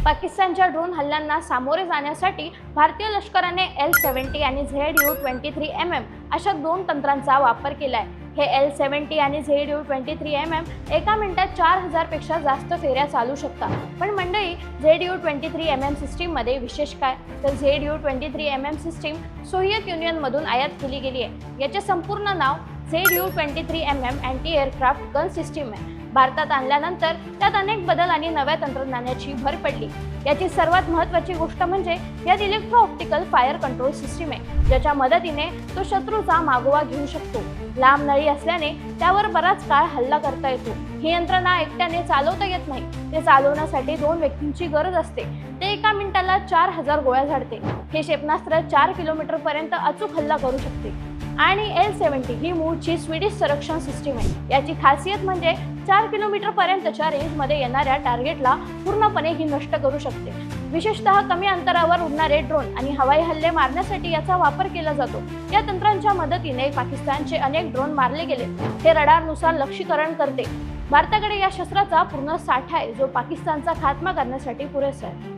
पाकिस्तानच्या ड्रोन हल्ल्यांना सामोरे जाण्यासाठी भारतीय लष्कराने L-70 आणि ZU-23mm अशा दोन तंत्रांचा वापर केलाय। हे L-70 आणि ZU-23mm एका मिनिटात 4000 पेक्षा जास्त फेऱ्या चालू शकतात। पण मंडळी, ZU-23mm सिस्टीममध्ये विशेष काय? तर ZU-23mm सिस्टीम सोव्हिएत युनियनमधून आयात केली गेली आहे। याचे संपूर्ण नाव ZU-23mm anti aircraft gun system आहे। भारतात आणल्यानंतर त्यात अनेक बदल आणि नव्या तंत्रज्ञानाची भर पडली। याची सर्वात महत्त्वाची गोष्ट म्हणजे यात electro optical fire control system आहे, ज्याच्या मदतीने तो शत्रूचा मागोवा घेऊ शकतो। लांब नळी असल्याने त्यावर बराच काळ हल्ला करता येतो। ही यंत्रणा एकट्याने चालवता येत नाही, ते चालवण्यासाठी 2 व्यक्तींची गरज असते। ते एका मिनिटाला 4000 गोळ्या झाडते। हे क्षेपणास्त्र 4 किलोमीटर पर्यंत अचूक हल्ला करू शकते। आणि L-70 ही मूळची स्वीडिश संरक्षण सिस्टीम आहे। याची खासियत म्हणजे 4 किलोमीटर पर्यंतच्या रेंजमध्ये येणाऱ्या टार्गेटला पूर्णपणे ही नष्ट करू शकते। विशेषतः कमी अंतरावर उडणारे ड्रोन आणि हवाई हल्ले मारण्यासाठी याचा वापर केला जातो। या तंत्रांच्या मदतीने पाकिस्तानचे अनेक ड्रोन मारले गेले। हे रडारनुसार लक्ष्यीकरण करते। भारताकडे या शस्त्राचा पूर्ण साठा आहे, जो पाकिस्तानचा खात्मा करण्यासाठी पुरेसा आहे।